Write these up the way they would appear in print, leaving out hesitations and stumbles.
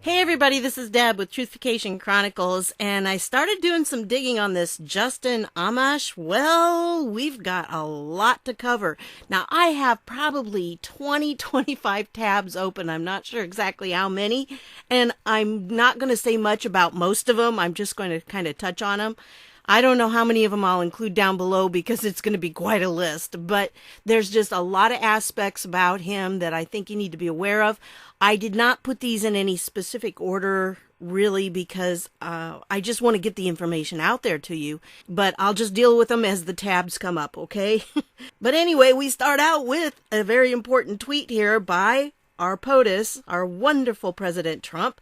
Hey everybody, this is Deb with Truthification Chronicles, and I started doing some digging on this Justin Amash. Well, we've got a lot to cover. Now, I have probably 25 tabs open. I'm not sure exactly how many, and I'm not going to say much about most of them. I'm just going to kind of touch on them. I don't know how many of them I'll include down below because it's going to be quite a list, but there's just a lot of aspects about him that I think you need to be aware of. I did not put these in any specific order, really, because I just want to get the information out there to you, but I'll just deal with them as the tabs come up, okay? But anyway, we start out with a very important tweet here by our POTUS, our wonderful President Trump.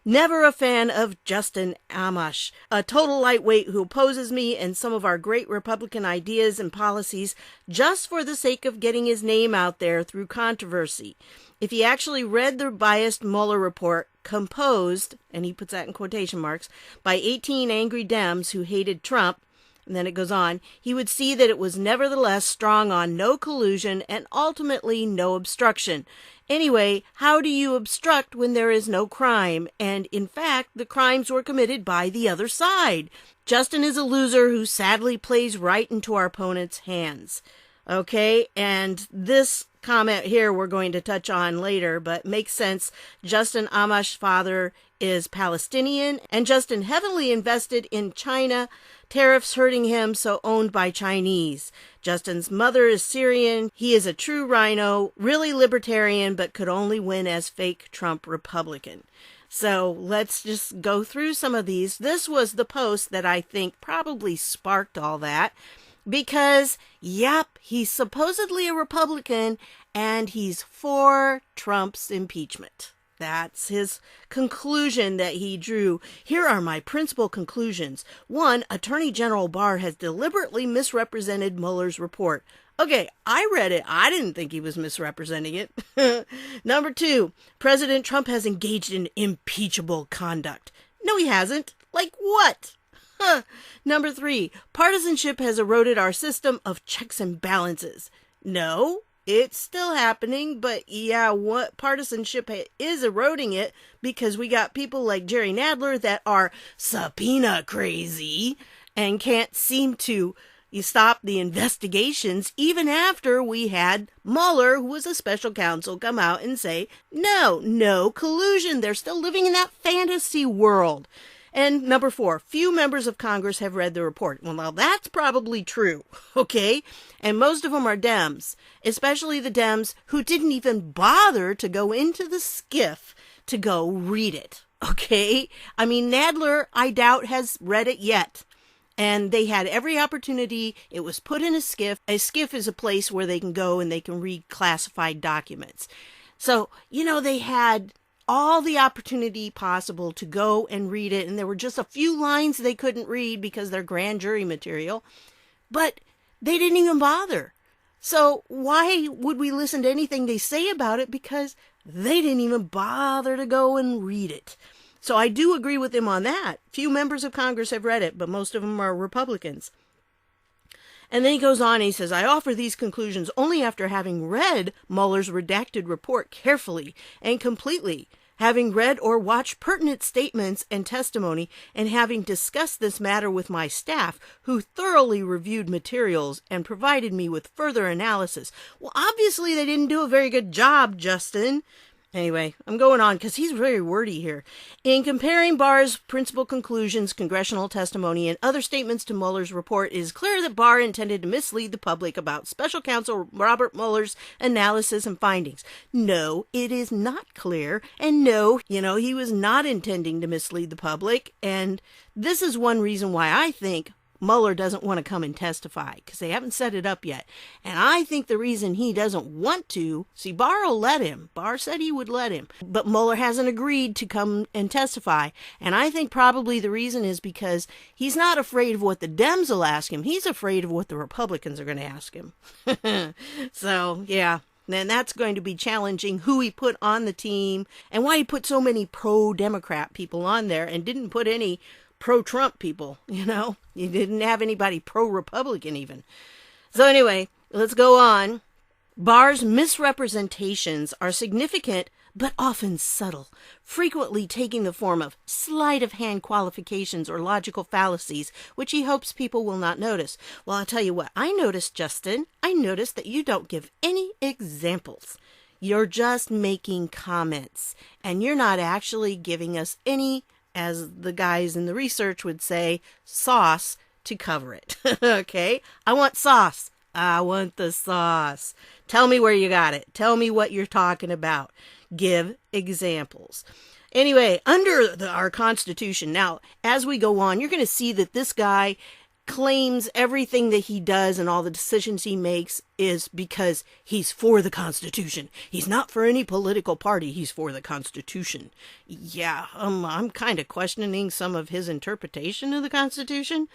Never a fan of Justin Amash, a total lightweight who opposes me and some of our great Republican ideas and policies just for the sake of getting his name out there through controversy. If he actually read the biased Mueller report composed, and he puts that in quotation marks, by 18 angry Dems who hated Trump, and then it goes on, he would see that it was nevertheless strong on no collusion and ultimately no obstruction. Anyway, how do you obstruct when there is no crime? And in fact, the crimes were committed by the other side. Justin is a loser who sadly plays right into our opponent's hands. Okay, and this comment here we're going to touch on later, but makes sense. Justin Amash's father is Palestinian, and Justin heavily invested in China, tariffs hurting him, so owned by Chinese. Justin's mother is Syrian. He is a true rhino, really libertarian, but could only win as fake Trump Republican. So let's just go through some of these. This was the post that I think probably sparked all that. Because, yep, he's supposedly a Republican, and he's for Trump's impeachment. That's his conclusion that he drew. Here are my principal conclusions. 1, Attorney General Barr has deliberately misrepresented Mueller's report. Okay, I read it. I didn't think he was misrepresenting it. Number 2, President Trump has engaged in impeachable conduct. No, he hasn't. Like what? Number 3, partisanship has eroded our system of checks and balances. No, it's still happening, but yeah, what partisanship is eroding it because we got people like Jerry Nadler that are subpoena crazy and can't seem to stop the investigations even after we had Mueller, who was a special counsel, come out and say, no collusion. They're still living in that fantasy world. And number 4, few members of Congress have read the report. Well, that's probably true, okay? And most of them are Dems, especially the Dems who didn't even bother to go into the skiff to go read it, okay? I mean, Nadler, I doubt, has read it yet. And they had every opportunity. It was put in a skiff. A skiff is a place where they can go and they can read classified documents. So, they had all the opportunity possible to go and read it, and there were just a few lines they couldn't read because they're grand jury material, but they didn't even bother. So why would we listen to anything they say about it? Because they didn't even bother to go and read it. So I do agree with him on that. Few members of Congress have read it, but most of them are Republicans. And then he goes on and he says, I offer these conclusions only after having read Mueller's redacted report carefully and completely, having read or watched pertinent statements and testimony, and having discussed this matter with my staff, who thoroughly reviewed materials and provided me with further analysis. Well, obviously they didn't do a very good job, Justin. Anyway, I'm going on because he's very wordy here. In comparing Barr's principal conclusions, congressional testimony, and other statements to Mueller's report, it is clear that Barr intended to mislead the public about Special Counsel Robert Mueller's analysis and findings. No, it is not clear. And no, he was not intending to mislead the public. And this is one reason why I think Mueller doesn't want to come and testify, because they haven't set it up yet. And I think the reason he doesn't want to, Barr will let him. Barr said he would let him. But Mueller hasn't agreed to come and testify. And I think probably the reason is because he's not afraid of what the Dems will ask him. He's afraid of what the Republicans are going to ask him. So, yeah. And that's going to be challenging who he put on the team and why he put so many pro-Democrat people on there and didn't put any pro-Trump people, You didn't have anybody pro-Republican even. So anyway, let's go on. Barr's misrepresentations are significant but often subtle, frequently taking the form of sleight-of-hand qualifications or logical fallacies, which he hopes people will not notice. Well, I'll tell you what, I noticed, Justin, I noticed that you don't give any examples. You're just making comments, and you're not actually giving us any, as the guys in the research would say, sauce to cover it. Okay? I want sauce. I want the sauce. Tell me where you got it. Tell me what you're talking about. Give examples. Anyway, under our Constitution, now, as we go on, you're going to see that this guy claims everything that he does and all the decisions he makes is because he's for the Constitution. He's not for any political party. He's for the Constitution. Yeah, I'm kind of questioning some of his interpretation of the Constitution.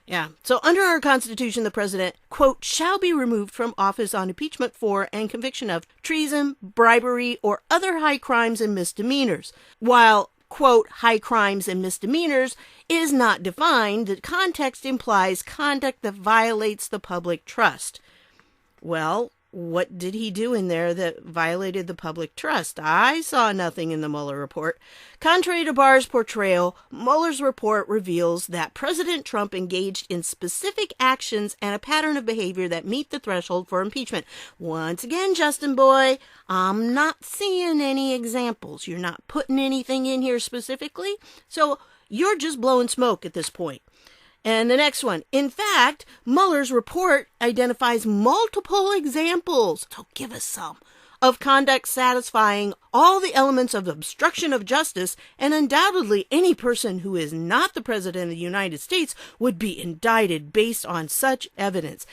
Yeah. So under our Constitution, the president, quote, shall be removed from office on impeachment for and conviction of treason, bribery, or other high crimes and misdemeanors. While, quote, high crimes and misdemeanors is not defined, the context implies conduct that violates the public trust. Well, what did he do in there that violated the public trust? I saw nothing in the Mueller report. Contrary to Barr's portrayal, Mueller's report reveals that President Trump engaged in specific actions and a pattern of behavior that meet the threshold for impeachment. Once again, Justin boy, I'm not seeing any examples. You're not putting anything in here specifically, so you're just blowing smoke at this point. And the next one. In fact, Mueller's report identifies multiple examples, so give us some, of conduct satisfying all the elements of obstruction of justice, and undoubtedly any person who is not the President of the United States would be indicted based on such evidence.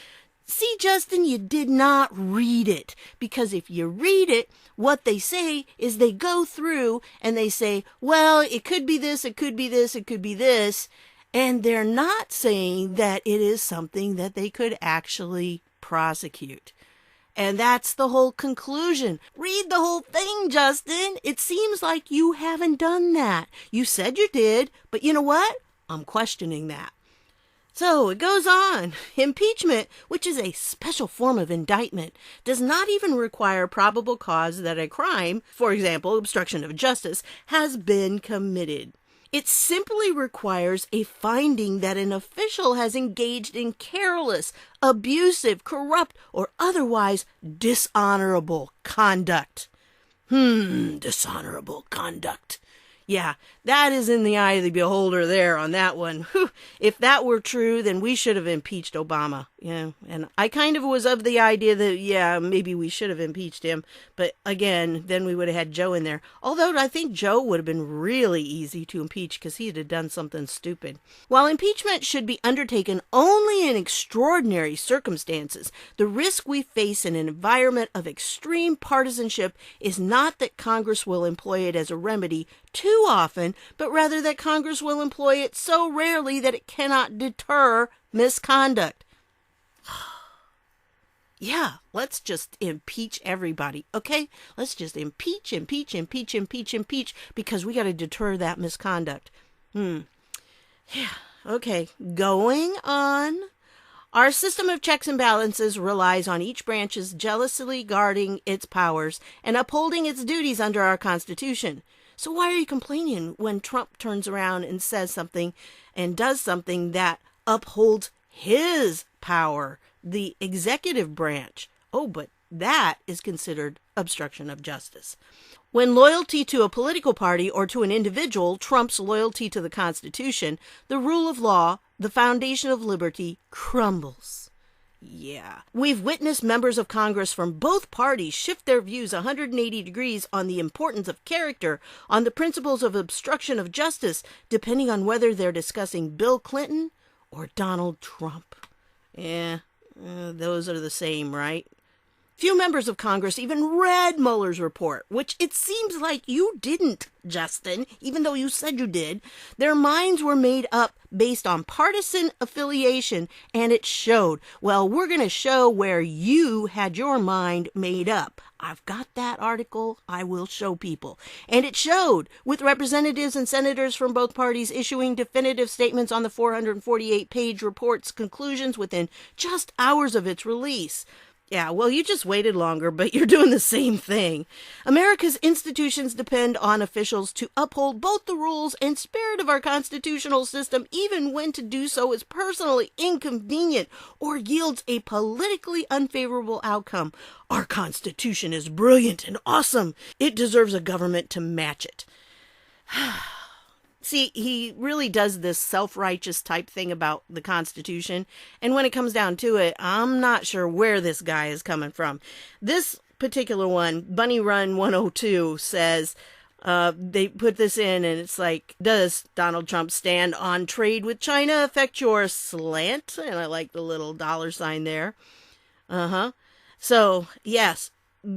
See, Justin, you did not read it, because if you read it, what they say is they go through and they say, well, it could be this, it could be this, it could be this. And they're not saying that it is something that they could actually prosecute. And that's the whole conclusion. Read the whole thing, Justin. It seems like you haven't done that. You said you did, but you know what? I'm questioning that. So it goes on. Impeachment, which is a special form of indictment, does not even require probable cause that a crime, for example, obstruction of justice, has been committed. It simply requires a finding that an official has engaged in careless, abusive, corrupt, or otherwise dishonorable conduct. Dishonorable conduct. Yeah, that is in the eye of the beholder there on that one. Whew. If that were true, then we should have impeached Obama. Yeah, and I kind of was of the idea that, yeah, maybe we should have impeached him. But again, then we would have had Joe in there. Although I think Joe would have been really easy to impeach because he'd have done something stupid. While impeachment should be undertaken only in extraordinary circumstances, the risk we face in an environment of extreme partisanship is not that Congress will employ it as a remedy too often, but rather that Congress will employ it so rarely that it cannot deter misconduct. Yeah, let's just impeach everybody, okay? Let's just impeach, because we got to deter that misconduct. Yeah, okay, going on. Our system of checks and balances relies on each branch's jealously guarding its powers and upholding its duties under our Constitution. So why are you complaining when Trump turns around and says something and does something that upholds his power, the executive branch? Oh, but that is considered obstruction of justice. When loyalty to a political party or to an individual trumps loyalty to the Constitution, the rule of law, the foundation of liberty, crumbles. Yeah. We've witnessed members of Congress from both parties shift their views 180 degrees on the importance of character, on the principles of obstruction of justice, depending on whether they're discussing Bill Clinton or Donald Trump. Yeah, those are the same, right? Few members of Congress even read Mueller's report, which it seems like you didn't, Justin, even though you said you did. Their minds were made up based on partisan affiliation, and it showed. Well, we're going to show where you had your mind made up. I've got that article. I will show people. And it showed, with representatives and senators from both parties issuing definitive statements on the 448-page report's conclusions within just hours of its release. Yeah, well, you just waited longer, but you're doing the same thing. America's institutions depend on officials to uphold both the rules and spirit of our constitutional system, even when to do so is personally inconvenient or yields a politically unfavorable outcome. Our Constitution is brilliant and awesome. It deserves a government to match it. See, he really does this self-righteous type thing about the Constitution. And when it comes down to it, I'm not sure where this guy is coming from. This particular one, Bunny Run 102, says, they put this in and it's like, does Donald Trump's stand on trade with China affect your slant? And I like the little $sign there. So, yes.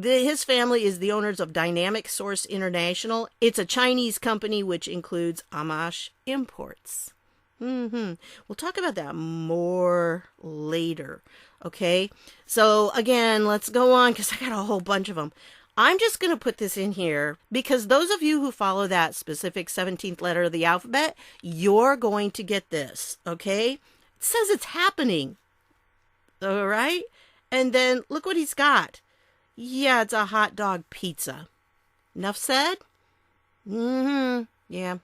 His family is the owners of Dynamic Source International. It's a Chinese company which includes Amash Imports. We'll talk about that more later. Okay, so again, let's go on because I got a whole bunch of them. I'm just going to put this in here because those of you who follow that specific 17th letter of the alphabet, you're going to get this. Okay, it says it's happening. All right, and then look what he's got. Yeah, it's a hot dog pizza. Enough said? Yeah.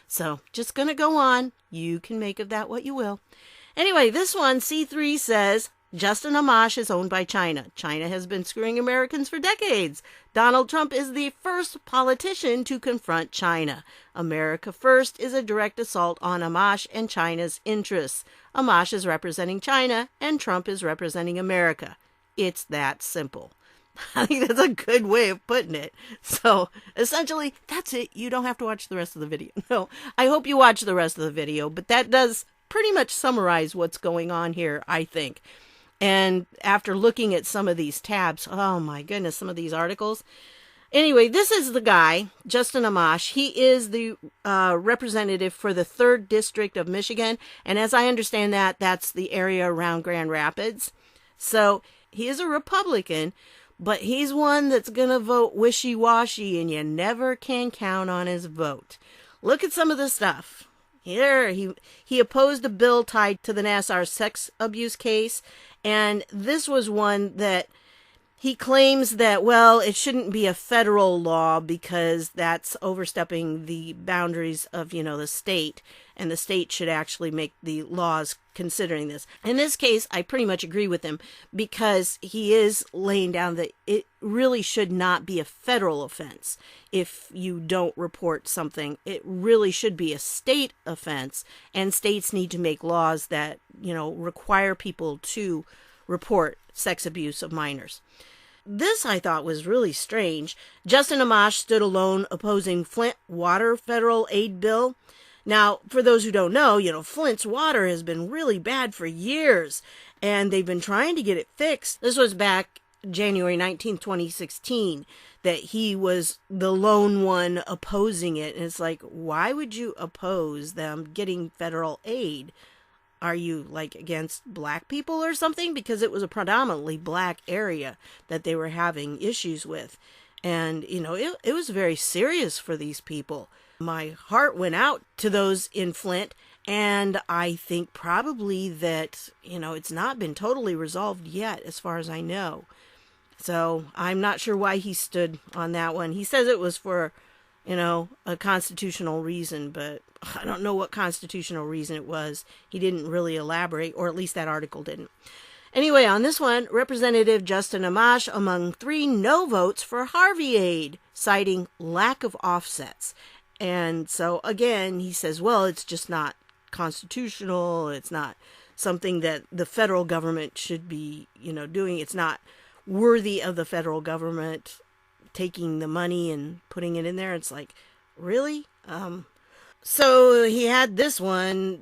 So, just gonna go on. You can make of that what you will. Anyway, this one, C3 says, Justin Amash is owned by China. China has been screwing Americans for decades. Donald Trump is the first politician to confront China. America First is a direct assault on Amash and China's interests. Amash is representing China, and Trump is representing America. It's that simple. I think that's a good way of putting it. So, essentially, that's it. You don't have to watch the rest of the video. No, I hope you watch the rest of the video, but that does pretty much summarize what's going on here, I think. And after looking at some of these tabs, oh my goodness, some of these articles. Anyway, this is the guy, Justin Amash. He is the representative for the 3rd District of Michigan. And as I understand that, that's the area around Grand Rapids. So, he is a Republican. But he's one that's going to vote wishy-washy, and you never can count on his vote. Look at some of the stuff. Here, he opposed a bill tied to the Nassar sex abuse case, and this was one that he claims that, well, it shouldn't be a federal law because that's overstepping the boundaries of, the state, and the state should actually make the laws considering this. In this case, I pretty much agree with him because he is laying down that it really should not be a federal offense if you don't report something. It really should be a state offense, and states need to make laws that, require people to report sex abuse of minors. This I thought was really strange. Justin Amash stood alone opposing Flint water federal aid bill. Now, for those who don't know, Flint's water has been really bad for years, and they've been trying to get it fixed. This was back January 19, 2016, that he was the lone one opposing it. And it's like, why would you oppose them getting federal aid? Are you against black people or something? Because it was a predominantly black area that they were having issues with. And, it was very serious for these people. My heart went out to those in Flint. And I think probably that, it's not been totally resolved yet, as far as I know. So I'm not sure why he stood on that one. He says it was for, a constitutional reason, but I don't know what constitutional reason it was. He didn't really elaborate, or at least that article didn't. Anyway, on this one, Representative Justin Amash among 3 no votes for Harvey aid, citing lack of offsets. And so, again, he says, well, it's just not constitutional. It's not something that the federal government should be, doing. It's not worthy of the federal government taking the money and putting it in there. It's like, really? So he had this one.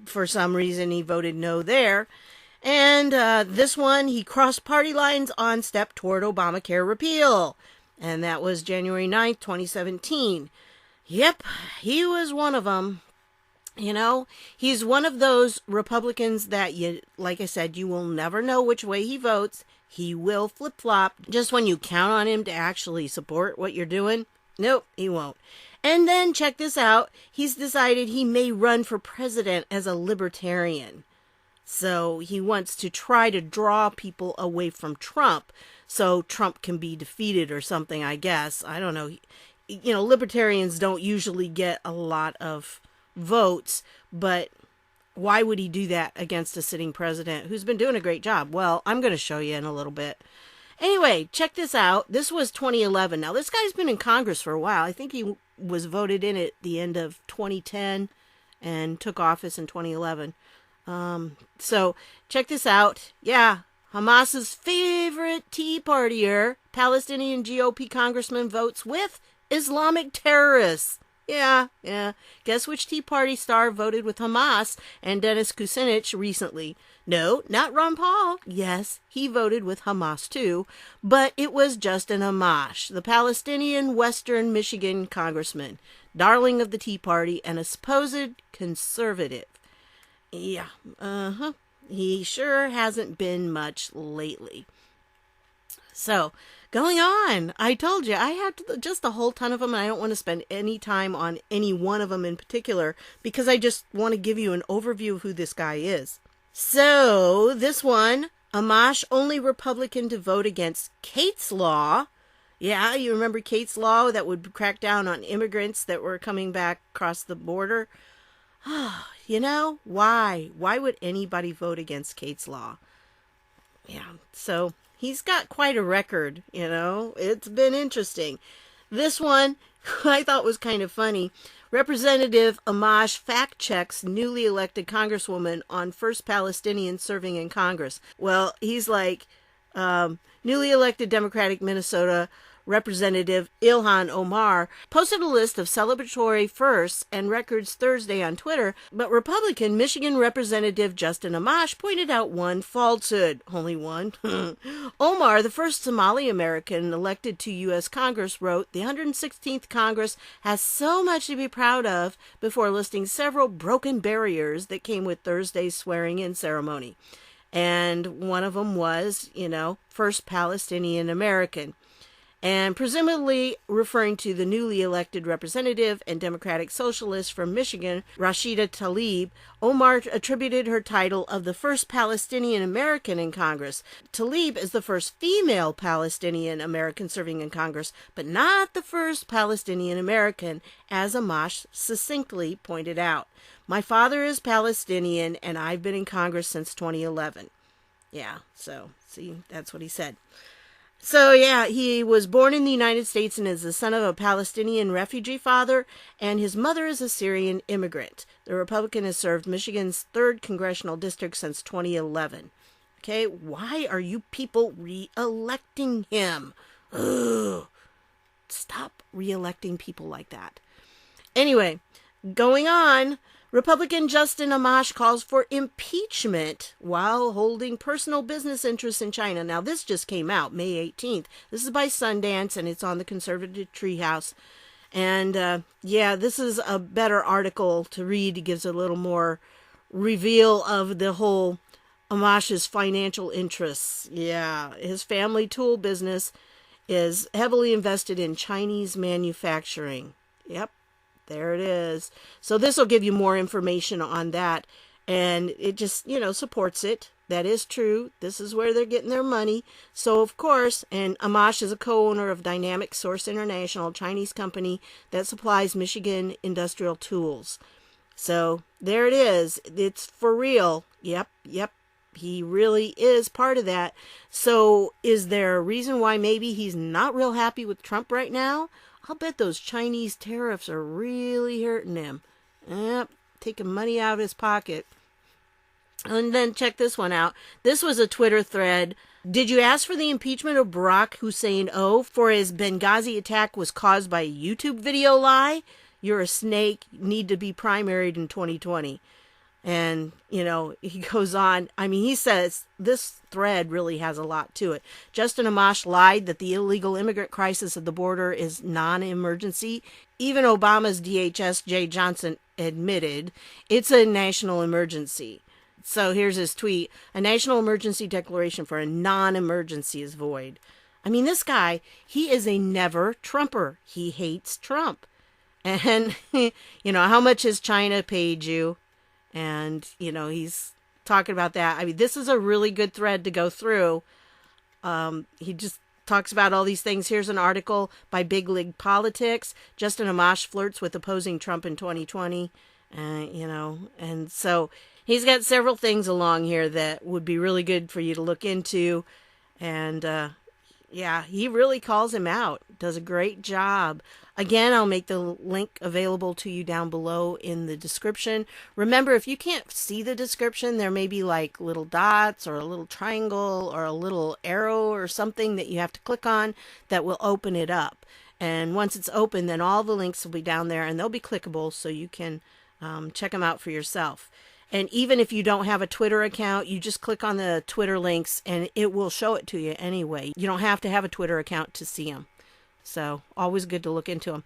For some reason, he voted no there. And this one, he crossed party lines on step toward Obamacare repeal. And that was January 9th, 2017. Yep, he was one of them. He's one of those Republicans that, like I said, you will never know which way he votes. He will flip-flop. Just when you count on him to actually support what you're doing, nope, he won't. And then, check this out, he's decided he may run for president as a Libertarian. So he wants to try to draw people away from Trump so Trump can be defeated or something, I guess. I don't know. Libertarians don't usually get a lot of votes, but why would he do that against a sitting president who's been doing a great job? Well, I'm going to show you in a little bit. Anyway, check this out. This was 2011. Now, this guy's been in Congress for a while. I think he was voted in at the end of 2010 and took office in 2011. So check this out. Yeah, Hamas's favorite Tea Partier, Palestinian GOP congressman, votes with Islamic terrorists. Yeah. Guess which Tea Party star voted with Hamas and Dennis Kucinich recently? No, not Ron Paul. Yes, he voted with Hamas too, but it was Justin Amash, the Palestinian Western Michigan congressman, darling of the Tea Party and a supposed conservative. Yeah, he sure hasn't been much lately. So, going on, I told you, I have just a whole ton of them, and I don't want to spend any time on any one of them in particular, because I just want to give you an overview of who this guy is. So, this one, Amash, only Republican to vote against Kate's Law. Yeah, you remember Kate's Law that would crack down on immigrants that were coming back across the border? Why? Why would anybody vote against Kate's Law? Yeah, so he's got quite a record, It's been interesting. This one I thought was kind of funny. Representative Amash fact-checks newly elected congresswoman on first Palestinian serving in Congress. Well, he's like, newly elected Democratic Minnesota Representative Ilhan Omar posted a list of celebratory firsts and records Thursday on Twitter, but Republican Michigan Representative Justin Amash pointed out one falsehood. Only one. Omar, the first Somali American elected to U.S. Congress, wrote, "The 116th Congress has so much to be proud of," before listing several broken barriers that came with Thursday's swearing-in ceremony. And one of them was, first Palestinian-American. And presumably referring to the newly elected representative and Democratic Socialist from Michigan, Rashida Tlaib, Omar attributed her title of the first Palestinian-American in Congress. Tlaib is the first female Palestinian-American serving in Congress, but not the first Palestinian-American, as Amash succinctly pointed out. "My father is Palestinian, and I've been in Congress since 2011. Yeah, so, see, that's what he said. So, yeah, he was born in the United States and is the son of a Palestinian refugee father, and his mother is a Syrian immigrant. The Republican has served Michigan's 3rd congressional district since 2011. Okay, why are you people re-electing him? Ugh. Stop re-electing people like that. Anyway, going on, Republican Justin Amash calls for impeachment while holding personal business interests in China. Now, this just came out May 18th. This is by Sundance, and it's on the Conservative Treehouse. And, this is a better article to read. It gives a little more reveal of the whole Amash's financial interests. Yeah, his family tool business is heavily invested in Chinese manufacturing. Yep. There it is. So this will give you more information on that. And it just, supports it. That is true. This is where they're getting their money. So, of course, and Amash is a co-owner of Dynamic Source International, a Chinese company that supplies Michigan industrial tools. So there it is. It's for real. Yep. He really is part of that. So is there a reason why maybe he's not real happy with Trump right now? I'll bet those Chinese tariffs are really hurting him. Yep, taking money out of his pocket. And then check this one out. This was a Twitter thread. "Did you ask for the impeachment of Barack Hussein O for his Benghazi attack was caused by a YouTube video lie? You're a snake, need to be primaried in 2020. And, he goes on. He says this thread really has a lot to it. Justin Amash lied that the illegal immigrant crisis at the border is non-emergency. Even Obama's DHS, Jay Johnson, admitted it's a national emergency. So here's his tweet. "A national emergency declaration for a non-emergency is void." This guy, he is a never Trumper. He hates Trump. And, how much has China paid you? And, he's talking about that. I mean, this is a really good thread to go through. He just talks about all these things. Here's an article by Big League Politics. Justin Amash flirts with opposing Trump in 2020. And so he's got several things along here that would be really good for you to look into. And, yeah, he really calls him out. Does a great job. Again, I'll make the link available to you down below in the description. Remember, if you can't see the description, there may be like little dots or a little triangle or a little arrow or something that you have to click on that will open it up. And once it's open, then all the links will be down there and they'll be clickable so you can check them out for yourself. And even if you don't have a Twitter account, you just click on the Twitter links and it will show it to you anyway. You don't have to have a Twitter account to see them. So always good to look into them.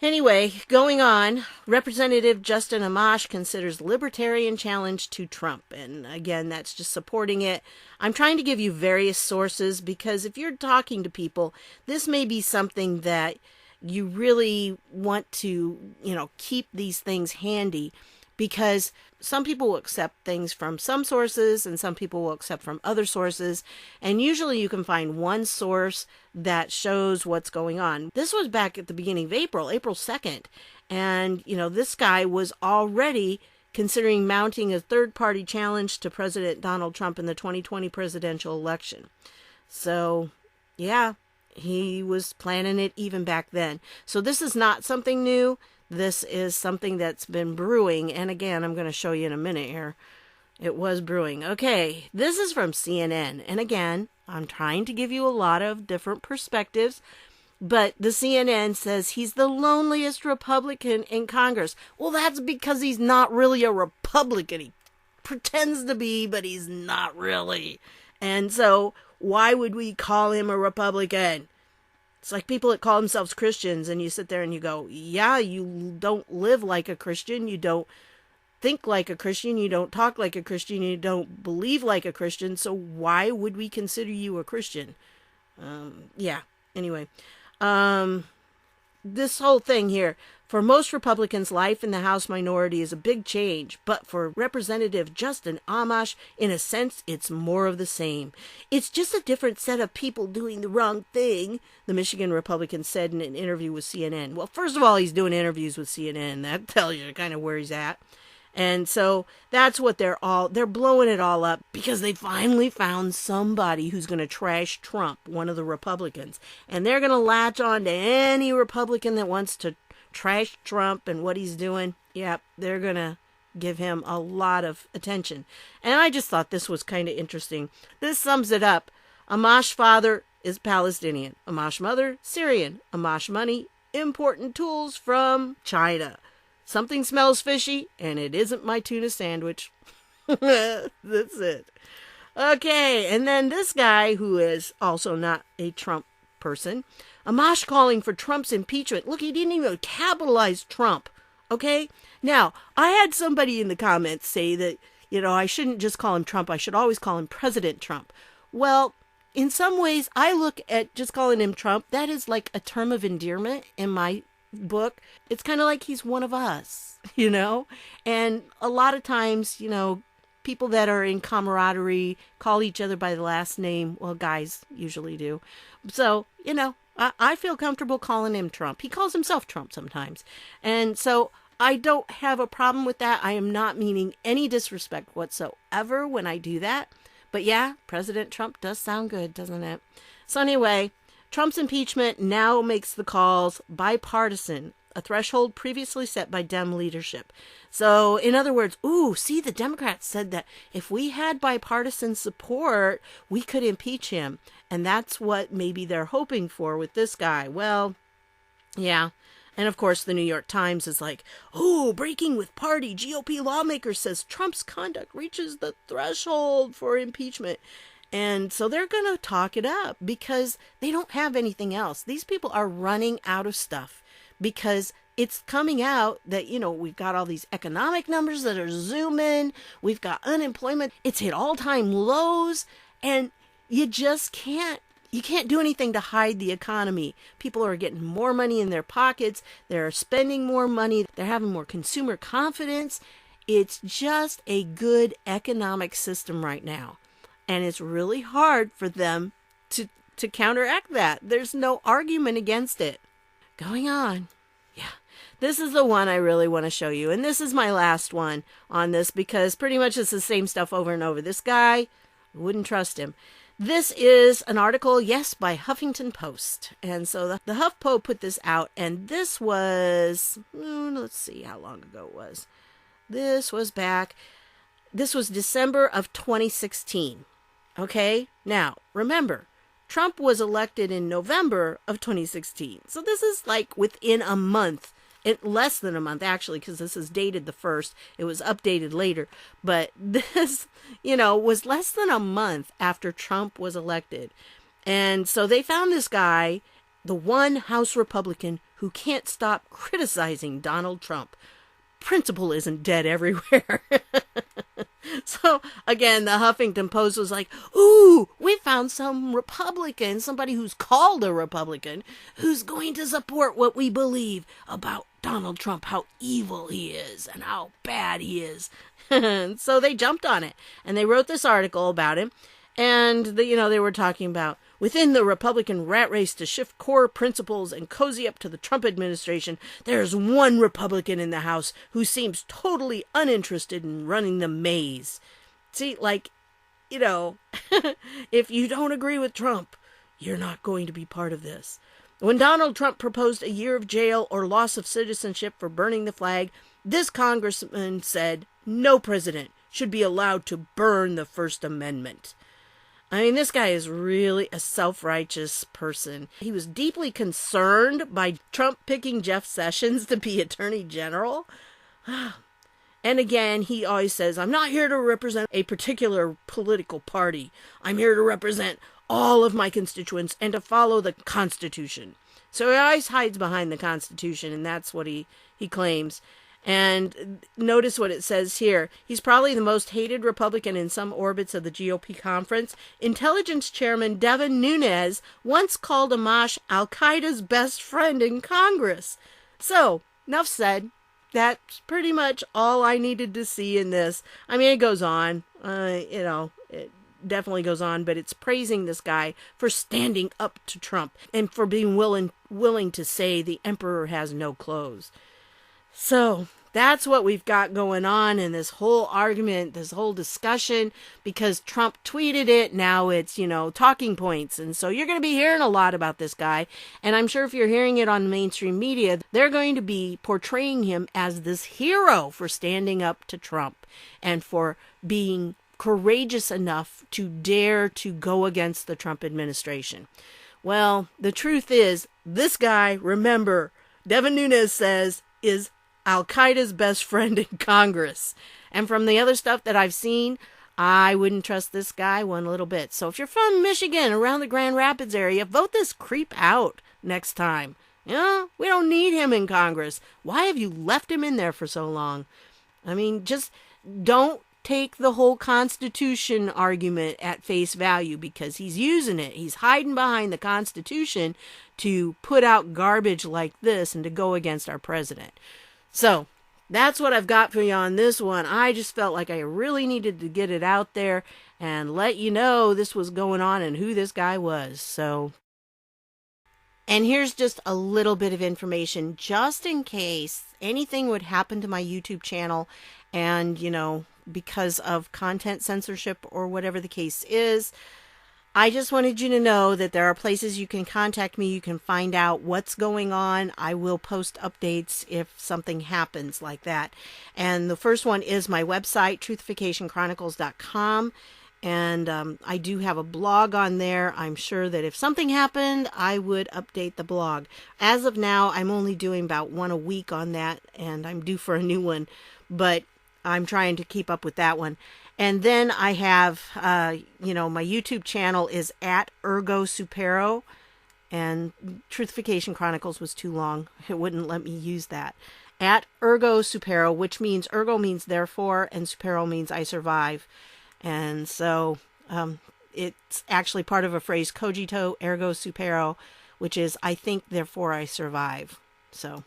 Anyway, going on, Representative Justin Amash considers Libertarian challenge to Trump. And again, that's just supporting it. I'm trying to give you various sources because if you're talking to people, this may be something that you really want to, keep these things handy. Because some people will accept things from some sources and some people will accept from other sources. And usually you can find one source that shows what's going on. This was back at the beginning of April 2nd. And, this guy was already considering mounting a third-party challenge to President Donald Trump in the 2020 presidential election. So, yeah, he was planning it even back then. So this is not something new. This is something that's been brewing. And again, I'm going to show you in a minute here. It was brewing. Okay, this is from CNN. And again, I'm trying to give you a lot of different perspectives. But the CNN says he's the loneliest Republican in Congress. Well, that's because he's not really a Republican. He pretends to be, but he's not really. And so why would we call him a Republican? It's like people that call themselves Christians and you sit there and you go, yeah, you don't live like a Christian. You don't think like a Christian. You don't talk like a Christian. You don't believe like a Christian. So why would we consider you a Christian? Yeah. Anyway, this whole thing here, for most Republicans, life in the House minority is a big change. But for Representative Justin Amash, in a sense, it's more of the same. It's just a different set of people doing the wrong thing, the Michigan Republican said in an interview with CNN. Well, first of all, he's doing interviews with CNN. That tells you kind of where he's at. And so that's what they're blowing it all up because they finally found somebody who's going to trash Trump, one of the Republicans. And they're going to latch on to any Republican that wants to trash Trump and what he's doing. Yep, they're going to give him a lot of attention. And I just thought this was kind of interesting. This sums it up. Amash father is Palestinian. Amash mother, Syrian. Amash money, important tools from China. Something smells fishy, and it isn't my tuna sandwich. That's it. Okay, and then this guy, who is also not a Trump person, Amash calling for Trump's impeachment. Look, he didn't even capitalize Trump, okay? Now, I had somebody in the comments say that, I shouldn't just call him Trump. I should always call him President Trump. Well, in some ways, I look at just calling him Trump. That is like a term of endearment in my book. It's kind of like he's one of us, and a lot of times, people that are in camaraderie call each other by the last name. Well, guys usually do. So, I feel comfortable calling him Trump. He calls himself Trump sometimes. And so I don't have a problem with that. I am not meaning any disrespect whatsoever when I do that. But yeah, President Trump does sound good, doesn't it? So anyway, Trump's impeachment now makes the calls bipartisan, a threshold previously set by Dem leadership. So, in other words, the Democrats said that if we had bipartisan support, we could impeach him. And that's what maybe they're hoping for with this guy. Well, yeah. And of course, the New York Times is like, breaking with party. GOP lawmaker says Trump's conduct reaches the threshold for impeachment. And so they're going to talk it up because they don't have anything else. These people are running out of stuff because it's coming out that, we've got all these economic numbers that are zooming. We've got unemployment. It's hit all-time lows. And you just can't do anything to hide the economy. People are getting more money in their pockets. They're spending more money. They're having more consumer confidence. It's just a good economic system right now. And it's really hard for them to counteract that. There's no argument against it. Going on. Yeah. This is the one I really want to show you. And this is my last one on this because pretty much it's the same stuff over and over. This guy, wouldn't trust him. This is an article, yes, by Huffington Post. And so the HuffPo put this out, and this was, let's see how long ago it was. This was December of 2016. Okay? Now, remember, Trump was elected in November of 2016. So this is like within a month. Less than a month, actually, because this is dated the 1st. It was updated later. But this, was less than a month after Trump was elected. And so they found this guy, the one House Republican who can't stop criticizing Donald Trump. Principle isn't dead everywhere. So, again, the Huffington Post was like, ooh, we found some Republican, somebody who's called a Republican, who's going to support what we believe about Donald Trump, how evil he is and how bad he is. So they jumped on it, and they wrote this article about him. And, they were talking about within the Republican rat race to shift core principles and cozy up to the Trump administration, there's one Republican in the House who seems totally uninterested in running the maze. See, if you don't agree with Trump, you're not going to be part of this. When Donald Trump proposed a year of jail or loss of citizenship for burning the flag, this congressman said no president should be allowed to burn the First Amendment. I mean, this guy is really a self-righteous person. He was deeply concerned by Trump picking Jeff Sessions to be Attorney General. And again, he always says, I'm not here to represent a particular political party. I'm here to represent all of my constituents and to follow the Constitution. So he always hides behind the Constitution, and that's what he claims. And notice what it says here. He's probably the most hated Republican in some orbits of the GOP conference. Intelligence Chairman Devin Nunes once called Amash Al-Qaeda's best friend in Congress. So, enough said. That's pretty much all I needed to see in this. I mean, it goes on. It definitely goes on, but it's praising this guy for standing up to Trump and for being willing to say the emperor has no clothes. So that's what we've got going on in this whole argument, this whole discussion, because Trump tweeted it. Now it's, talking points. And so you're going to be hearing a lot about this guy. And I'm sure if you're hearing it on mainstream media, they're going to be portraying him as this hero for standing up to Trump and for being courageous enough to dare to go against the Trump administration. Well, the truth is, this guy, remember, Devin Nunes says, is Al-Qaeda's best friend in Congress. And from the other stuff that I've seen, I wouldn't trust this guy one little bit. So if you're from Michigan, around the Grand Rapids area, vote this creep out next time. We don't need him in Congress. Why have you left him in there for so long? I mean, just don't take the whole Constitution argument at face value, because he's using it. He's hiding behind the Constitution to put out garbage like this and to go against our president. So that's what I've got for you on this one. I just felt like I really needed to get it out there and let you know this was going on and who this guy was. And here's just a little bit of information just in case anything would happen to my YouTube channel and, because of content censorship or whatever the case is. I just wanted you to know that there are places you can contact me. You can find out what's going on. I will post updates if something happens like that. And the first one is my website, truthificationchronicles.com. And I do have a blog on there. I'm sure that if something happened, I would update the blog. As of now, I'm only doing about one a week on that, and I'm due for a new one. But I'm trying to keep up with that one. And then I have, my YouTube channel is at Ergo Supero, and Truthification Chronicles was too long. It wouldn't let me use that. At Ergo Supero, which means Ergo means therefore, and Supero means I survive. And so it's actually part of a phrase, cogito ergo supero, which is I think, therefore I survive. So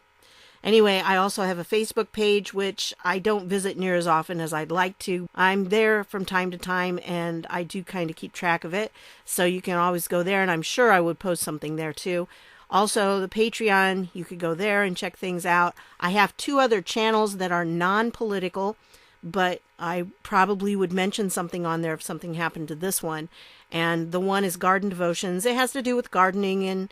Anyway, I also have a Facebook page, which I don't visit near as often as I'd like to. I'm there from time to time, and I do kind of keep track of it. So you can always go there, and I'm sure I would post something there too. Also, the Patreon, you could go there and check things out. I have 2 other channels that are non-political, but I probably would mention something on there if something happened to this one. And the one is Garden Devotions. It has to do with gardening and,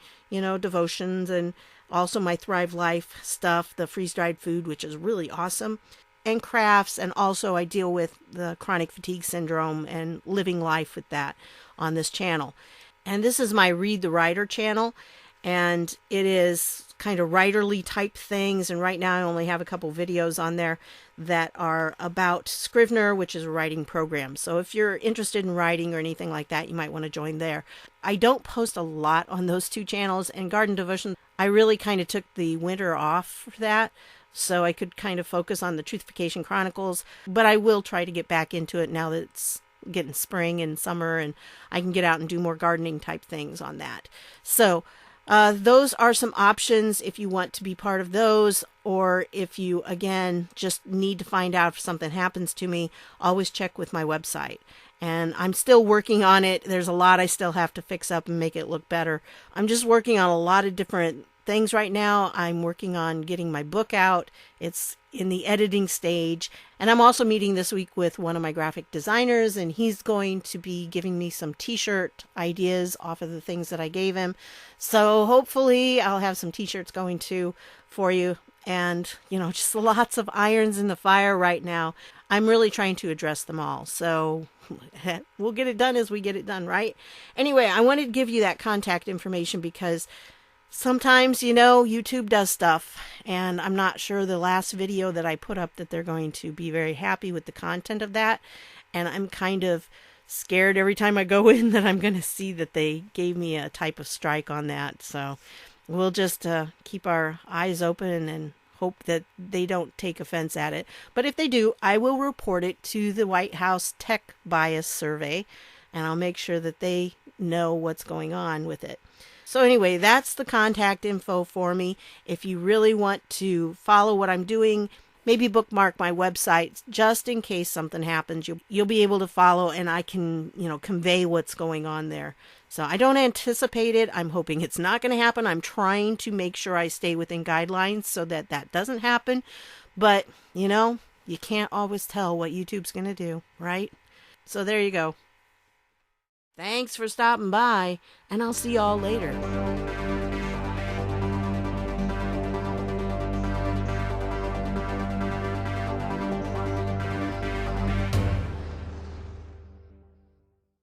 devotions, and also my Thrive Life stuff, the freeze-dried food, which is really awesome, and crafts. And also I deal with the chronic fatigue syndrome and living life with that on this channel. And this is my Read the Writer channel. And it is kind of writerly type things. And right now I only have a couple videos on there that are about Scrivener, which is a writing program. So if you're interested in writing or anything like that, you might want to join there. I don't post a lot on those 2 channels. And Garden Devotion, I really kind of took the winter off for that, so I could kind of focus on the Truthification Chronicles. But I will try to get back into it now that it's getting spring and summer, and I can get out and do more gardening type things on that. So those are some options if you want to be part of those, or if you, again, just need to find out if something happens to me, always check with my website. And I'm still working on it. There's a lot I still have to fix up and make it look better. I'm just working on a lot of different things right now. I'm working on getting my book out. It's in the editing stage. And I'm also meeting this week with one of my graphic designers, and he's going to be giving me some t-shirt ideas off of the things that I gave him. So hopefully I'll have some t-shirts going too for you. And, just lots of irons in the fire right now. I'm really trying to address them all. So we'll get it done as we get it done, right? Anyway, I wanted to give you that contact information because sometimes, YouTube does stuff, and I'm not sure the last video that I put up that they're going to be very happy with the content of that. And I'm kind of scared every time I go in that I'm going to see that they gave me a type of strike on that. So we'll just keep our eyes open and hope that they don't take offense at it. But if they do, I will report it to the White House Tech Bias Survey, and I'll make sure that they know what's going on with it. So anyway, that's the contact info for me. If you really want to follow what I'm doing, maybe bookmark my website just in case something happens. You'll be able to follow, and I can, convey what's going on there. So I don't anticipate it. I'm hoping it's not going to happen. I'm trying to make sure I stay within guidelines so that that doesn't happen. But, you can't always tell what YouTube's going to do, right? So there you go. Thanks for stopping by, and I'll see y'all later.